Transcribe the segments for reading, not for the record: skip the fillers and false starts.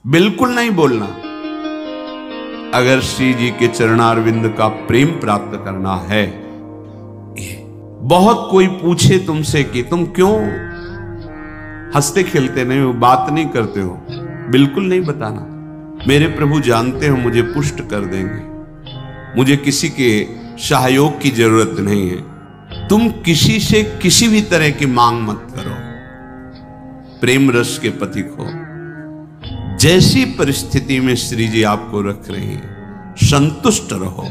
बिल्कुल नहीं बोलना। अगर श्री जी के चरणारविंद का प्रेम प्राप्त करना है, बहुत कोई पूछे तुमसे कि तुम क्यों हंसते खेलते नहीं हो, बात नहीं करते हो, बिल्कुल नहीं बताना। मेरे प्रभु जानते हो मुझे पुष्ट कर देंगे, मुझे किसी के सहयोग की जरूरत नहीं है। तुम किसी से किसी भी तरह की मांग मत करो, प्रेम रस के पथिक हो। जैसी परिस्थिति में श्री जी आपको रख रहे हैं, संतुष्ट रहो।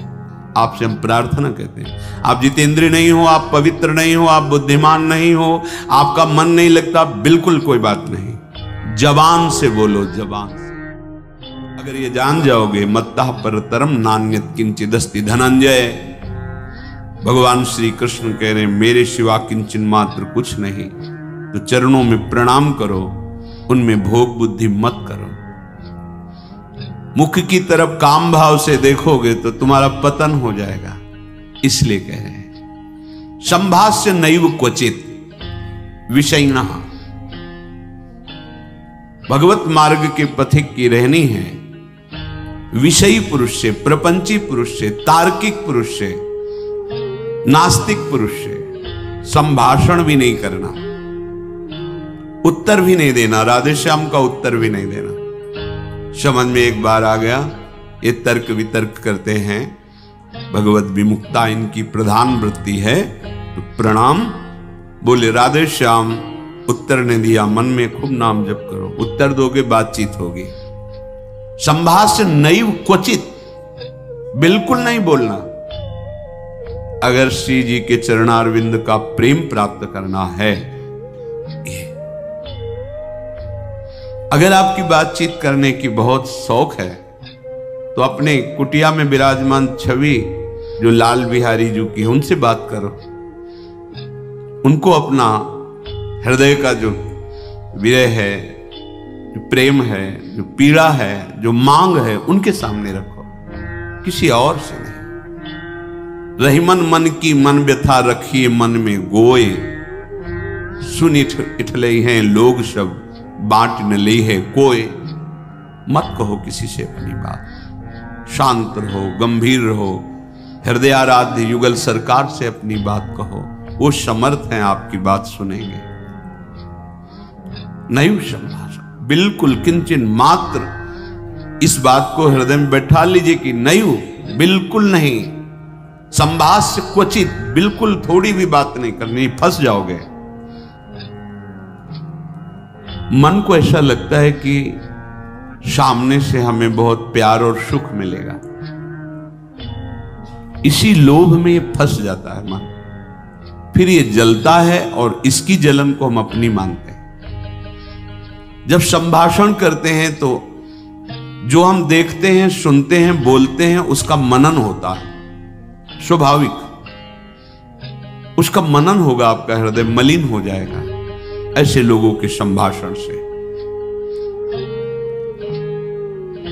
आपसे हम प्रार्थना कहते हैं, आप जितेंद्रिय नहीं हो, आप पवित्र नहीं हो, आप बुद्धिमान नहीं हो, आपका मन नहीं लगता, बिल्कुल कोई बात नहीं। जबान से बोलो, जबान से। अगर ये जान जाओगे, मत्तः परतरम नान्यत् किंचिदस्ति धनंजय, भगवान श्री कृष्ण कह रहे मेरे सिवा किंचन मात्र कुछ नहीं, तो चरणों में प्रणाम करो, उनमें भोग बुद्धि मत करो। मुख की तरफ काम भाव से देखोगे तो तुम्हारा पतन हो जाएगा। इसलिए कह रहे हैं संभाष्य नैव क्वचित विषयिणः। भगवत मार्ग के पथिक की रहनी है विषयी पुरुष से, प्रपंची पुरुष से, तार्किक पुरुष से, नास्तिक पुरुष से संभाषण भी नहीं करना, उत्तर भी नहीं देना, राधे श्याम का उत्तर भी नहीं देना। समझ में एक बार आ गया, ये तर्क वितर्क करते हैं, भगवत विमुक्ता इनकी प्रधान वृत्ति है, तो प्रणाम बोले राधे श्याम, उत्तर ने दिया, मन में खूब नाम जप करो, उत्तर दोगे बातचीत होगी। संभाष्य नैव क्वचित, बिल्कुल नहीं बोलना। अगर श्री जी के चरणारविंद का प्रेम प्राप्त करना है, अगर आपकी बातचीत करने की बहुत शौक है, तो अपने कुटिया में विराजमान छवि जो लाल बिहारी जी की, उनसे बात करो। उनको अपना हृदय का जो विरह है, जो प्रेम है, जो पीड़ा है, जो मांग है, उनके सामने रखो, किसी और से नहीं। रहीमन मन की मन व्यथा रखिए मन में गोए, सुन इठले हैं लोग शब्द बांट न ली है कोई। मत कहो किसी से अपनी बात, शांत रहो, गंभीर रहो, हृदयाराध्य युगल सरकार से अपनी बात कहो, वो समर्थ हैं आपकी बात सुनेंगे। नैव संभाषण, बिल्कुल किंचन मात्र इस बात को हृदय में बैठा लीजिए कि नैव, बिल्कुल नहीं। संभाष्य क्वचित, बिल्कुल थोड़ी भी बात नहीं करनी, फंस जाओगे। मन को ऐसा लगता है कि सामने से हमें बहुत प्यार और सुख मिलेगा, इसी लोभ में ये फंस जाता है मन, फिर ये जलता है और इसकी जलन को हम अपनी मानते हैं। जब संभाषण करते हैं तो जो हम देखते हैं, सुनते हैं, बोलते हैं, उसका मनन होता है, स्वाभाविक उसका मनन होगा, आपका हृदय मलिन हो जाएगा ऐसे लोगों के संभाषण से।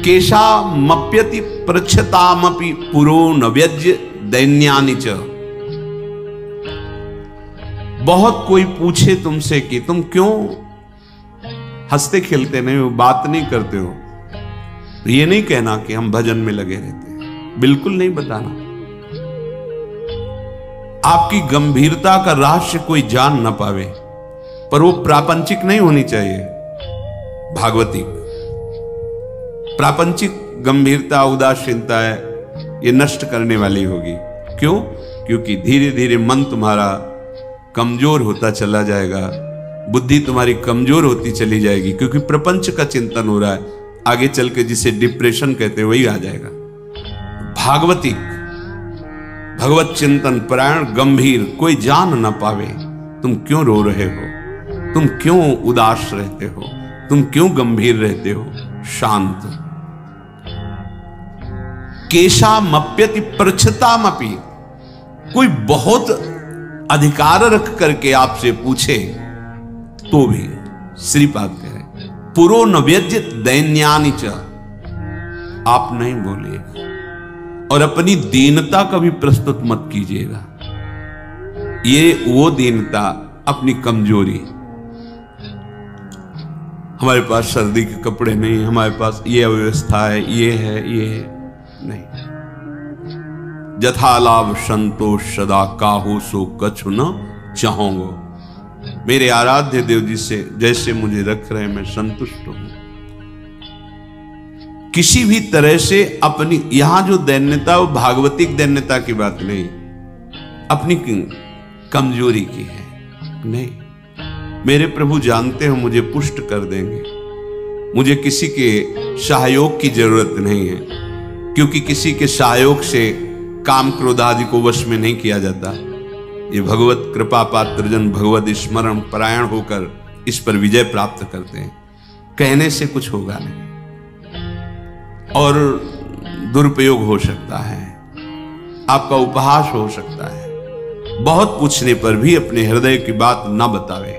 केशा मप्यति पृच्छतामपि पुरो नव्यज्य दैन्यानि च। बहुत कोई पूछे तुमसे कि तुम क्यों हंसते खेलते नहीं हो, बात नहीं करते हो, तो ये नहीं कहना कि हम भजन में लगे रहते हैं, बिल्कुल नहीं बताना। आपकी गंभीरता का रहस्य कोई जान ना पावे, पर वो प्रापंचिक नहीं होनी चाहिए, भागवतिक। प्रापंचिक गंभीरता, उदासीनता है, ये नष्ट करने वाली होगी। क्यों? क्योंकि धीरे धीरे मन तुम्हारा कमजोर होता चला जाएगा, बुद्धि तुम्हारी कमजोर होती चली जाएगी, क्योंकि प्रपंच का चिंतन हो रहा है। आगे चल के जिसे डिप्रेशन कहते हैं वही आ जाएगा। भागवतिक, भगवत चिंतन परायण, गंभीर, कोई जान न पावे तुम क्यों रो रहे हो, तुम क्यों उदास रहते हो, तुम क्यों गंभीर रहते हो, शांत। केशामप्यति पृच्छतामपि, कोई बहुत अधिकार रख करके आपसे पूछे तो भी श्रीपाद कह रहे पुरो नव्यज्य दैन्यानि च, आप नहीं बोलिएगा और अपनी दीनता कभी प्रस्तुत मत कीजिएगा। ये वो दीनता, अपनी कमजोरी। हमारे पास सर्दी के कपड़े नहीं, हमारे पास ये अव्यवस्था है, ये है, ये है, नहीं। जथा लाभ संतोष सदा काहू सो कछु न चाहूंगो। मेरे आराध्य देव जी से जैसे मुझे रख रहे हैं मैं संतुष्ट हूं। किसी भी तरह से अपनी, यहां जो दैन्यता वो भागवतिक दैन्यता की बात नहीं, अपनी कमजोरी की है। नहीं, मेरे प्रभु जानते हो मुझे पुष्ट कर देंगे। मुझे किसी के सहयोग की जरूरत नहीं है, क्योंकि किसी के सहयोग से काम क्रोध आदि को वश में नहीं किया जाता। ये भगवत कृपा पात्र जन भगवत स्मरण परायण होकर इस पर विजय प्राप्त करते हैं। कहने से कुछ होगा नहीं और दुरुपयोग हो सकता है, आपका उपहास हो सकता है। बहुत पूछने पर भी अपने हृदय की बात ना बतावे,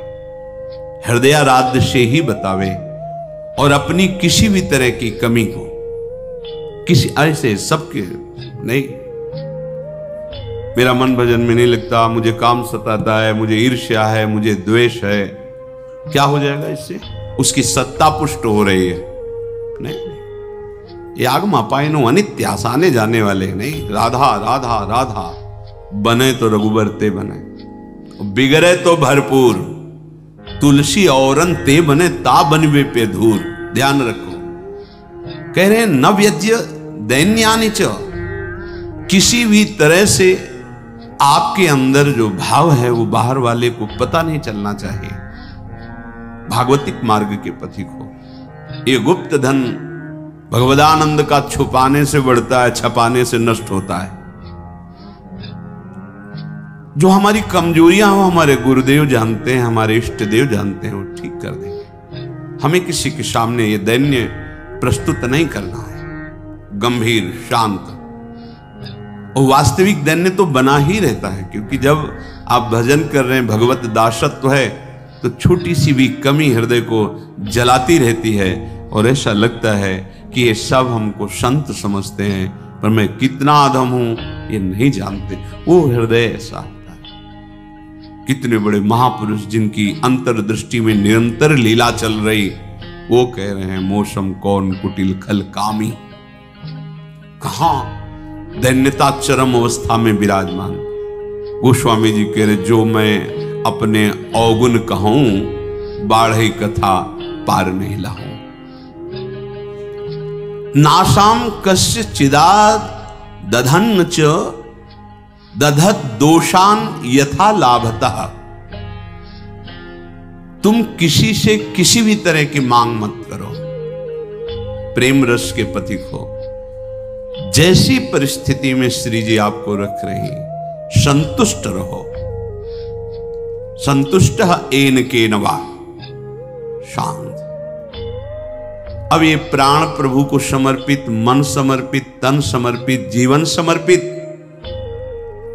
हृदयाराध्य से ही बतावे, और अपनी किसी भी तरह की कमी को किसी ऐसे सबके नहीं, मेरा मन भजन में नहीं लगता, मुझे काम सताता है, मुझे ईर्ष्या है, मुझे द्वेष है, क्या हो जाएगा इससे? उसकी सत्ता पुष्ट हो रही है। नहीं, ये आगमा पायनो अनित्य आसाने जाने वाले नहीं। राधा राधा राधा बने तो रघुबर ते बने, बिगड़े तो भरपूर, तुलसी औरन ते बने ता बनवे पे धूर। ध्यान रखो, कह रहे हैं न व्यज्य दैन्यानि च, किसी भी तरह से आपके अंदर जो भाव है वो बाहर वाले को पता नहीं चलना चाहिए। भागवतिक मार्ग के पथिक हो। ये गुप्त धन भगवदानंद का छुपाने से बढ़ता है, छपाने से नष्ट होता है। जो हमारी कमजोरियां हो हमारे गुरुदेव जानते हैं, हमारे इष्ट देव जानते हैं, वो ठीक कर देंगे। हमें किसी के सामने ये दैन्य प्रस्तुत नहीं करना है, गंभीर शांत। और वास्तविक दैन्य तो बना ही रहता है, क्योंकि जब आप भजन कर रहे हैं, भगवत दासत्व है, तो छोटी सी भी कमी हृदय को जलाती रहती है और ऐसा लगता है कि ये सब हमको संत समझते हैं, पर मैं कितना अधम हूं ये नहीं जानते। वो हृदय ऐसा होता है। कितने बड़े महापुरुष जिनकी अंतर्दृष्टि में निरंतर लीला चल रही, वो कह रहे हैं मौसम कौन कुटिल खल कामी। कहां दैन्यता चरम अवस्था में विराजमान। गोस्वामी जी कह रहे जो मैं अपने अवगुण कहूं, बाढ़ई कथा पार नहीं लाऊं। नासाम कस्य चिदाद दधन्न च दधत दोषान यथा लाभतः। तुम किसी से किसी भी तरह की मांग मत करो, प्रेम रस के पथिक हो। जैसी परिस्थिति में श्री जी आपको रख रही, संतुष्ट रहो। संतुष्ट एन के नवा, शांत। अब ये प्राण प्रभु को समर्पित, मन समर्पित, तन समर्पित, जीवन समर्पित।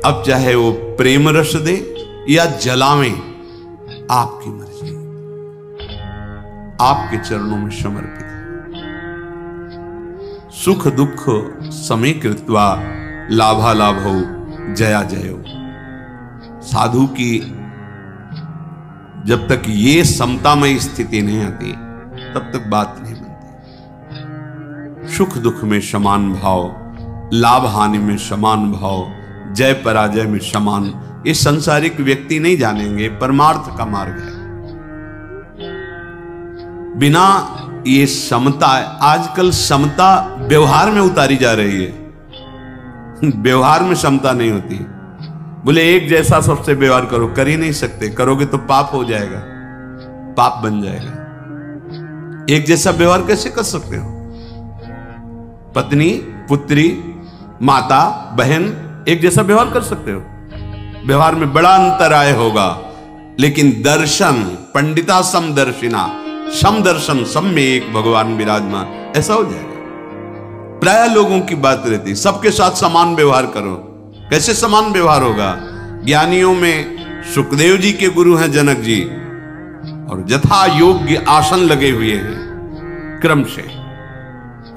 अब चाहे वो प्रेम रस दे या जलावे, आपकी मर्जी, आपके चरणों में समर्पित है। सुख दुख समीकृत्वा लाभा लाभो जया जयो। साधु की जब तक ये समतामय स्थिति नहीं आती तब तक बात नहीं बनती। सुख दुख में समान भाव, लाभ हानि में समान भाव, जय पराजय में समान, ये संसारिक व्यक्ति नहीं जानेंगे। परमार्थ का मार्ग है। बिना ये समता, आजकल समता व्यवहार में उतारी जा रही है। व्यवहार में समता नहीं होती। बोले एक जैसा सबसे व्यवहार करो, कर ही नहीं सकते। करोगे तो पाप हो जाएगा, पाप बन जाएगा। एक जैसा व्यवहार कैसे कर सकते हो? पत्नी, पुत्री, माता, बहन एक जैसा व्यवहार कर सकते हो? व्यवहार में बड़ा अंतराय होगा, लेकिन दर्शन पंडिता समदर्शिना, समदर्शन सब में एक भगवान विराजमान, ऐसा हो जाएगा। प्राय लोगों की बात रहती, सबके साथ समान व्यवहार करो। कैसे समान व्यवहार होगा? ज्ञानियों में सुखदेव जी के गुरु हैं जनक जी, और यथा योग्य आसन लगे हुए हैं क्रम से।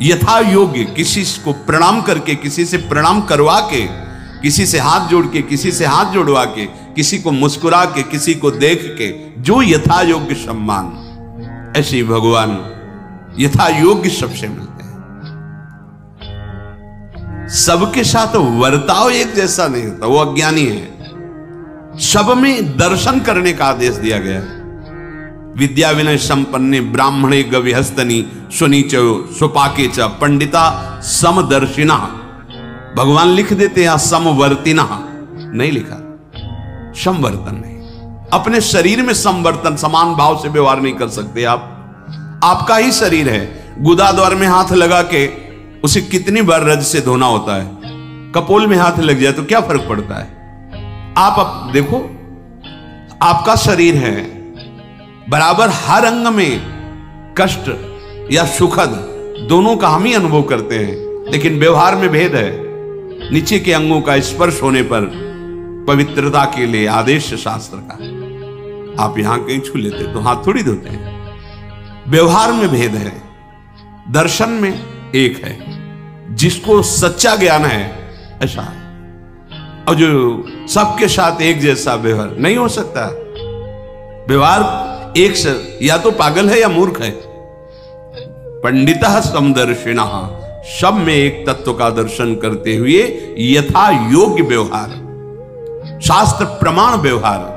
यथा योग्य किसी को प्रणाम करके, किसी से प्रणाम करवा के, किसी से हाथ जोड़ के, किसी से हाथ जोड़वा के, किसी को मुस्कुरा के, किसी को देख के, जो यथा योग्य सम्मान, ऐसे ही भगवान यथा योग्य सबसे मिलते हैं। सबके साथ वर्ताव एक जैसा नहीं होता, वो अज्ञानी है। सब में दर्शन करने का आदेश दिया गया है। विद्या विनय संपन्ने ब्राह्मणे गविहस्तनी सुनीच सुपाके च पंडिता समदर्शिना। भगवान लिख देते हैं समवर्तिना, नहीं लिखा, समवर्तन नहीं। अपने शरीर में समवर्तन, समान भाव से व्यवहार नहीं कर सकते आप। आपका ही शरीर है, गुदा द्वार में हाथ लगा के उसे कितनी बार रज से धोना होता है। कपोल में हाथ लग जाए तो क्या फर्क पड़ता है? आप देखो, आपका शरीर है, बराबर हर अंग में कष्ट या सुखद दोनों का हम ही अनुभव करते हैं, लेकिन व्यवहार में भेद है। नीचे के अंगों का स्पर्श होने पर पवित्रता के लिए आदेश शास्त्र का। आप यहां कहीं छू लेते तो हाथ थोड़ी धोते हैं। व्यवहार में भेद है, दर्शन में एक है। जिसको सच्चा ज्ञान है ऐसा है, और जो सबके साथ एक जैसा व्यवहार नहीं हो सकता। व्यवहार एक से या तो पागल है या मूर्ख है। पंडितः समदर्शिना, सब में एक तत्व का दर्शन करते हुए यथा योग्य व्यवहार, शास्त्र प्रमाण व्यवहार।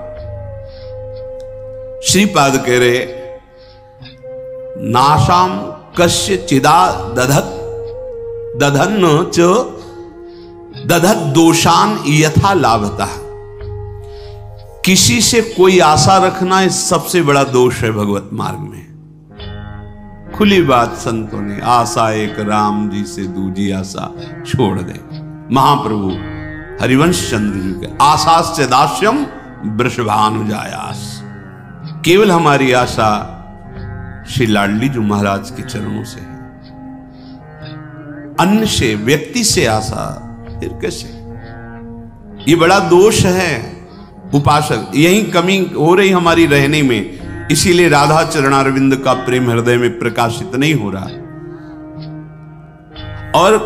श्रीपाद कह रहे नाशाम कस्य चिदा दधत दधन्न च दधत दोषान यथा लाभता। किसी से कोई आशा रखना इस सबसे बड़ा दोष है भगवत मार्ग में। खुली बात संतों ने, आशा एक राम जी से दूजी आशा छोड़ दे। महाप्रभु हरिवंश चंद्र जी के आशास्य दास्यम वृषभानुजायास। केवल हमारी आशा श्री लाडली जी महाराज के चरणों से है। अन्य से, व्यक्ति से आशा फिर कैसे? ये बड़ा दोष है उपासक। यही कमी हो रही हमारी रहने में, इसीलिए राधा चरणारविंद का प्रेम हृदय में प्रकाशित नहीं हो रहा। और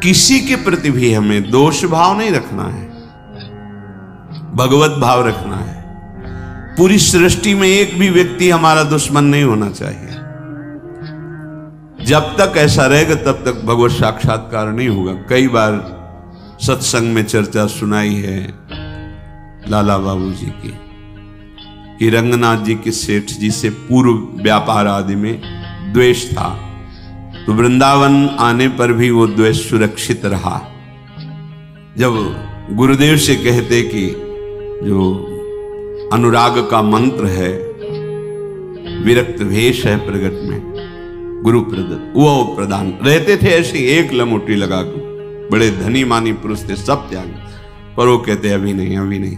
किसी के प्रति भी हमें दोष भाव नहीं रखना है, भगवत भाव रखना है। पूरी सृष्टि में एक भी व्यक्ति हमारा दुश्मन नहीं होना चाहिए। जब तक ऐसा रहेगा तब तक भगवत साक्षात्कार नहीं होगा। कई बार सत्संग में चर्चा सुनाई है लाला बाबू जी की, कि रंगनाथ जी के सेठ जी से पूर्व व्यापार आदि में द्वेष था, तो वृंदावन आने पर भी वो द्वेष सुरक्षित रहा। जब गुरुदेव से कहते कि जो अनुराग का मंत्र है, विरक्त भेष है प्रगट में गुरु प्रदत्त, वो प्रदान रहते थे। ऐसे एक लंगोटी लगा कर बड़े धनी मानी पुरुष थे, सब त्याग। पर वो कहते अभी नहीं, अभी नहीं,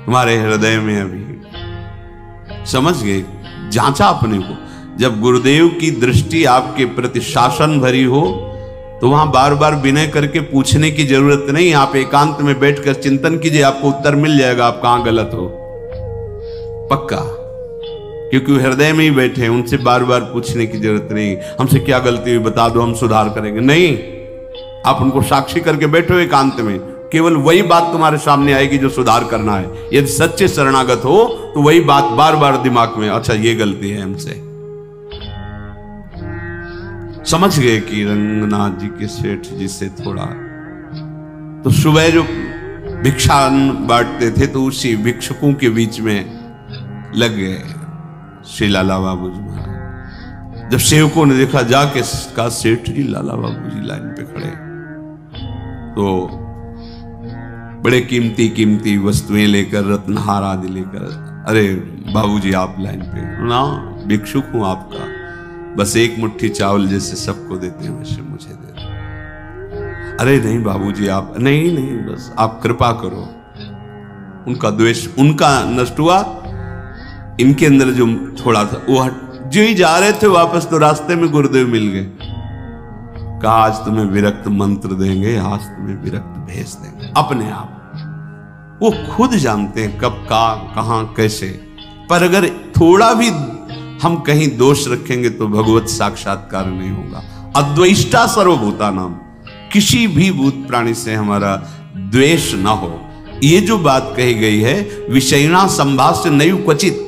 तुम्हारे हृदय में अभी। समझ गए? जांचा अपने को। जब गुरुदेव की दृष्टि आपके प्रति शासन भरी हो तो वहां बार बार विनय करके पूछने की जरूरत नहीं। आप एकांत में बैठकर चिंतन कीजिए, आपको उत्तर मिल जाएगा आप कहां गलत हो, पक्का। क्योंकि वो हृदय में ही बैठे हैं, उनसे बार बार पूछने की जरूरत नहीं। हमसे क्या गलती हुई बता दो, हम सुधार करेंगे। नहीं, आप उनको साक्षी करके बैठो एकांत में, केवल वही बात तुम्हारे सामने आएगी जो सुधार करना है। यदि सच्चे शरणागत हो तो वही बात बार बार दिमाग में, अच्छा ये गलती है हमसे। समझ गए कि रंगनाथ जी के सेठ जी से थोड़ा, तो सुबह जो भिक्षा बांटते थे तो उसी भिक्षुकों के बीच में लग गए श्री लाला बाबू जी महाराज। जब सेवकों ने देखा, जाके कहा सेठ जी लाला बाबू जी लाइन पे खड़े, तो बड़े कीमती कीमती वस्तुएं लेकर, रत्नहार आदि लेकर, अरे बाबूजी आप लाइन पे ना, भिक्षुक हूं आपका, बस एक मुट्ठी चावल जैसे सबको देते हैं वैसे मुझे दे दो। अरे नहीं बाबूजी आप, नहीं नहीं, बस आप कृपा करो। उनका द्वेष उनका नष्ट हुआ, इनके अंदर जो थोड़ा था वो हट। जो ही जा रहे थे वापस तो रास्ते में गुरुदेव मिल गए। कहा आज तुम्हें विरक्त मंत्र देंगे, आज तुम्हें विरक्त भेज देंगे। अपने आप वो खुद जानते हैं कब कहां कैसे। पर अगर थोड़ा भी हम कहीं दोष रखेंगे तो भगवत साक्षात्कार नहीं होगा। अद्वेष्टा सर्वभूता नाम, किसी भी भूत प्राणी से हमारा द्वेष ना हो। ये जो बात कही गई है, विषयना संभाष्य नहीं क्वचित,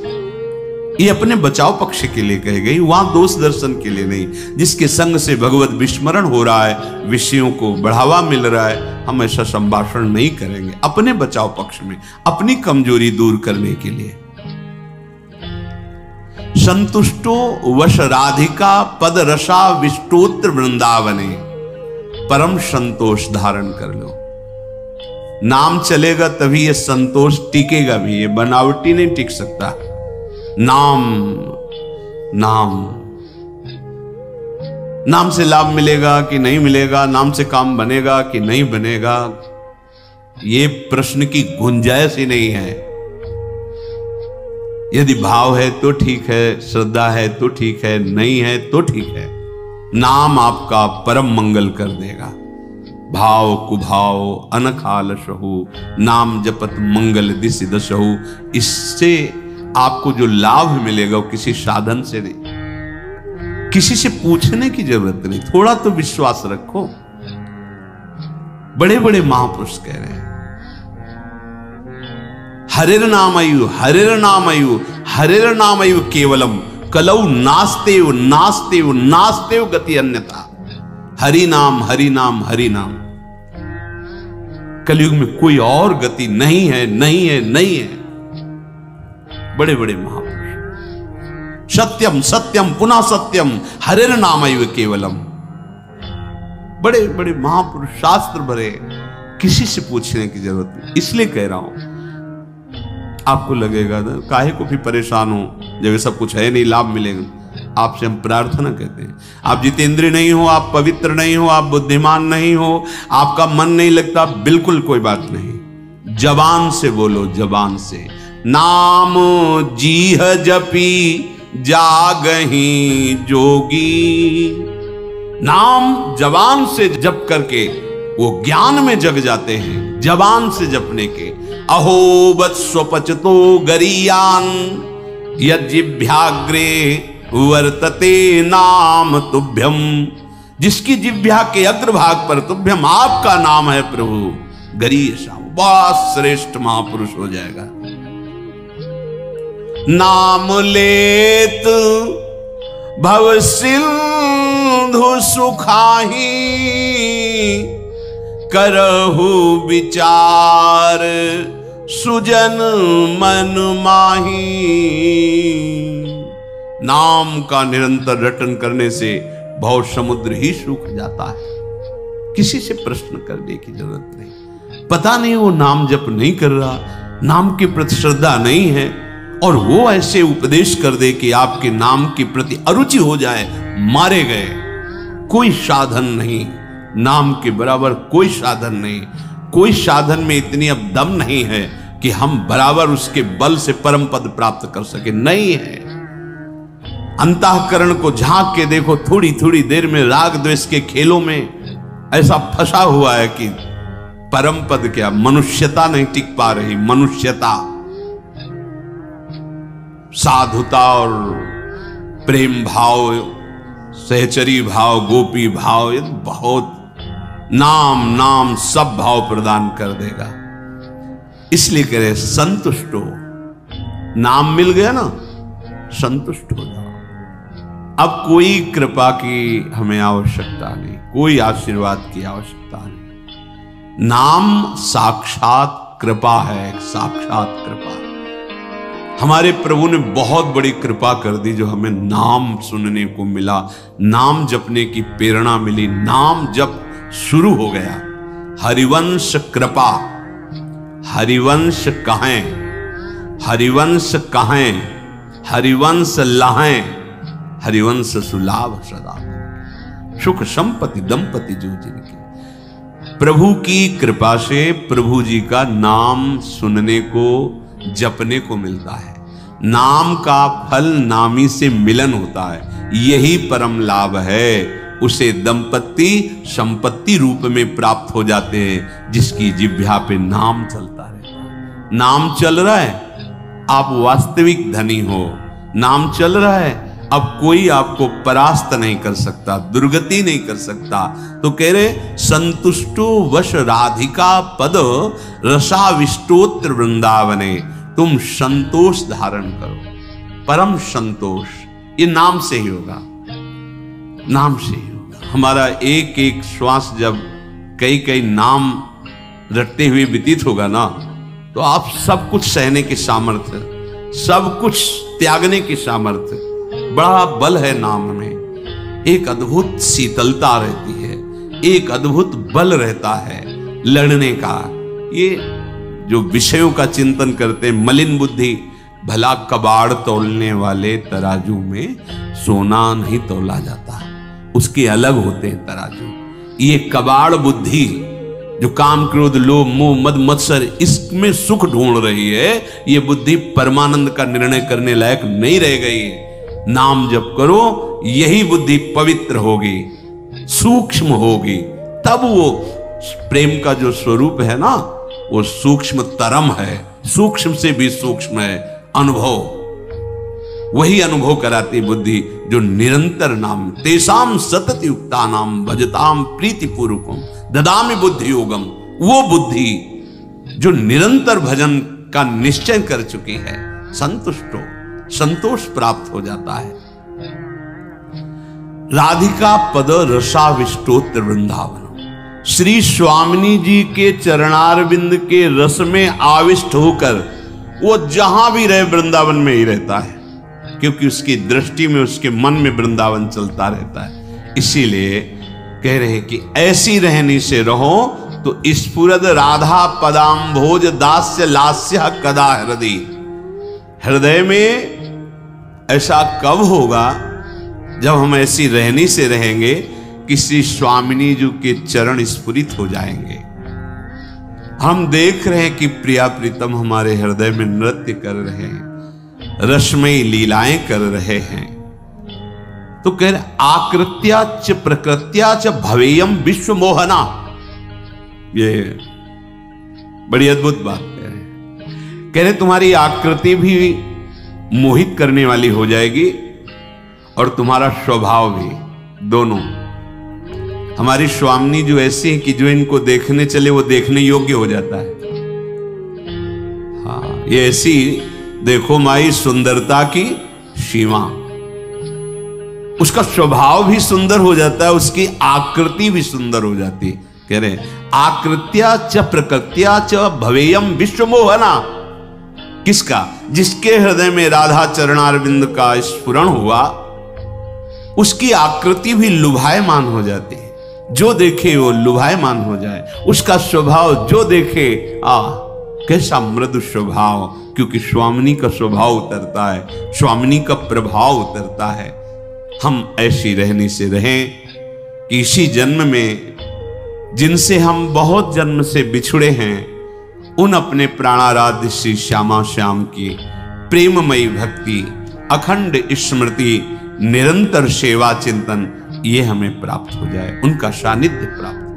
ये अपने बचाव पक्ष के लिए कही गई, वहां दोष दर्शन के लिए नहीं। जिसके संग से भगवत विस्मरण हो रहा है, विषयों को बढ़ावा मिल रहा है, हम ऐसा संभाषण नहीं करेंगे अपने बचाव पक्ष में, अपनी कमजोरी दूर करने के लिए। संतुष्टो वश राधिका पद रसा विष्टोत्र वृंदावने, परम संतोष धारण कर लो। नाम चलेगा तभी ये संतोष टिकेगा भी, ये बनावटी नहीं टिक सकता। नाम नाम नाम से लाभ मिलेगा कि नहीं मिलेगा, नाम से काम बनेगा कि नहीं बनेगा, ये प्रश्न की गुंजाइश ही नहीं है। यदि भाव है तो ठीक है, श्रद्धा है तो ठीक है, नहीं है तो ठीक है। नाम आपका परम मंगल कर देगा। भाव कुभाव अनखालशहु, नाम जपत मंगल दिशि दशहु। इससे आपको जो लाभ मिलेगा वो किसी साधन से नहीं, किसी से पूछने की जरूरत नहीं। थोड़ा तो विश्वास रखो। बड़े बड़े महापुरुष कह रहे हैं, हरिर नामयु हरिर नामयु हरिर नामयु केवलम कलौ नास्तेव नास्तेव नास्तेव गति अन्यथा। हरि नाम हरि नाम हरि नाम। कलयुग में कोई और गति नहीं है, नहीं है, नहीं है। बड़े बड़े महापुरुष, सत्यम सत्यम पुनः सत्यम हरिर नामैव केवलम। बड़े बड़े महापुरुष, शास्त्र भरे, किसी से पूछने की जरूरत नहीं। इसलिए कह रहा हूं, आपको लगेगा ना काहे को भी परेशान हो जब ये सब कुछ है नहीं, लाभ मिलेगा। आपसे हम प्रार्थना कहते हैं, आप जितेंद्रिय नहीं हो, आप पवित्र नहीं हो, आप बुद्धिमान नहीं हो, आपका मन नहीं लगता, बिल्कुल कोई बात नहीं। जबान से बोलो, जबान से। नाम जीह जपी जागही जोगी। नाम जबान से जप करके वो ज्ञान में जग जाते हैं, जबान से जपने के। अहो वत्स्वपचतो गरीयान यज्जिभ्याग्रे वर्तते नाम तुभ्यम। जिसकी जिह्वा के अग्रभाग पर तुभ्यम आपका नाम है प्रभु, गरीयसा, बहुत श्रेष्ठ महापुरुष हो जाएगा। नाम लेत भव सिंधु सुखाही, करहु विचार सुजन मन माही। नाम का निरंतर रटन करने से भव समुद्र ही सूख जाता है। किसी से प्रश्न करने की जरूरत नहीं। पता नहीं वो नाम जप नहीं कर रहा, नाम के प्रति श्रद्धा नहीं है, और वो ऐसे उपदेश कर दे कि आपके नाम के प्रति अरुचि हो जाए, मारे गए। कोई साधन नहीं, नाम के बराबर कोई साधन नहीं। कोई साधन में इतनी अब दम नहीं है कि हम बराबर उसके बल से परम पद प्राप्त कर सके, नहीं है। अंतःकरण को झांक के देखो, थोड़ी थोड़ी देर में राग द्वेष के खेलों में ऐसा फंसा हुआ है कि परम पद क्या, मनुष्यता नहीं टिक पा रही। मनुष्यता, साधुता और प्रेम भाव, सहचरी भाव, गोपी भाव, ये बहुत नाम नाम सब भाव प्रदान कर देगा। इसलिए कह रहे संतुष्ट हो। नाम मिल गया ना, संतुष्ट हो जाओ। अब कोई कृपा की हमें आवश्यकता नहीं, कोई आशीर्वाद की आवश्यकता नहीं। नाम साक्षात कृपा है, साक्षात कृपा। हमारे प्रभु ने बहुत बड़ी कृपा कर दी जो हमें नाम सुनने को मिला, नाम जपने की प्रेरणा मिली, नाम जप शुरू हो गया। हरिवंश कृपा, हरिवंश कहें, हरिवंश कहें, हरिवंश लहें, हरिवंश सुलाभ सदा। सुख संपत्ति दंपति जो जिनकी, प्रभु की कृपा से प्रभु जी का नाम सुनने को, जपने को मिलता है। नाम का फल नामी से मिलन होता है, यही परम लाभ है। उसे दंपति संपत्ति रूप में प्राप्त हो जाते हैं जिसकी जिह्वा पे नाम चलता रहता है। नाम चल रहा है, आप वास्तविक धनी हो। नाम चल रहा है, अब कोई आपको परास्त नहीं कर सकता, दुर्गति नहीं कर सकता। तो कह रहे संतुष्टो वश राधिका पद रसाविष्टोत्र वृंदावने। तुम संतोष धारण करो, परम संतोष, ये नाम से ही होगा, नाम से ही होगा। हमारा एक एक श्वास जब कई कई नाम रटते हुए व्यतीत होगा ना, तो आप सब कुछ सहने की सामर्थ्य, सब कुछ त्यागने की सामर्थ्य, बड़ा बल है नाम में। एक अद्भुत शीतलता रहती है, एक अद्भुत बल रहता है लड़ने का। ये जो विषयों का चिंतन करते हैं, मलिन बुद्धि भला कबाड़ तोलने वाले तराजू में सोना नहीं तोला जाता, उसके अलग होते हैं तराजू। ये कबाड़ बुद्धि जो काम क्रोध लोभ मोह मद मत्सर इसमें सुख ढूंढ रही है, ये बुद्धि परमानंद का निर्णय करने लायक नहीं रह गई है। नाम जप करो, यही बुद्धि पवित्र होगी, सूक्ष्म होगी, तब वो प्रेम का जो स्वरूप है ना, वो सूक्ष्म तरम है, सूक्ष्म से भी सूक्ष्म है अनुभव। वही अनुभव कराती बुद्धि जो निरंतर नाम, तेसाम सतत युक्ता नाम भजताम प्रीति पूर्वकम ददामि बुद्धि योगम। वो बुद्धि जो निरंतर भजन का निश्चय कर चुकी है, संतुष्टो, संतोष प्राप्त हो जाता है। राधिका पद रसाविष्टोत्र वृंदावन, श्री स्वामिनी जी के चरणारविंद के रस में आविष्ट होकर वो जहां भी रहे वृंदावन में ही रहता है, क्योंकि उसकी दृष्टि में, उसके मन में वृंदावन चलता रहता है। इसीलिए कह रहे हैं कि ऐसी रहनी से रहो तो स्फुरद राधा पदाम्भोज दास्य लास्य कदा हृदय। हृदय में ऐसा कब होगा जब हम ऐसी रहनी से रहेंगे कि श्री स्वामिनी जी के चरण स्फुरित हो जाएंगे। हम देख रहे हैं कि प्रिया प्रीतम हमारे हृदय में नृत्य कर रहे हैं, रसमयी लीलाएं कर रहे हैं। तो कह रहे आकृत्या च प्रकृत्या च भवेयम विश्व मोहना। ये बड़ी अद्भुत बात कह रहे तुम्हारी आकृति भी मोहित करने वाली हो जाएगी और तुम्हारा स्वभाव भी, दोनों। हमारी स्वामिनी जो ऐसी है कि जो इनको देखने चले वो देखने योग्य हो जाता है। हाँ, ये ऐसी देखो माई सुंदरता की सीमा, उसका स्वभाव भी सुंदर हो जाता है, उसकी आकृति भी सुंदर हो जाती है। कह रहे आकृत्या च प्रकृत्या च भवेयम विश्व मोहना। किसका? जिसके हृदय में राधा चरणारविंद का स्फुरण हुआ, उसकी आकृति भी लुभायमान हो जाती है। जो देखे वो लुभायमान हो जाए, उसका स्वभाव जो देखे कैसा मृदु स्वभाव, क्योंकि स्वामिनी का स्वभाव उतरता है, स्वामिनी का प्रभाव उतरता है। हम ऐसी रहने से रहें कि इसी जन्म में जिनसे हम बहुत जन्म से बिछुड़े हैं, उन अपने प्राणाराध्य श्री श्यामा श्याम की प्रेममयी भक्ति, अखंड स्मृति, निरंतर सेवा चिंतन, ये हमें प्राप्त हो जाए, उनका सानिध्य प्राप्त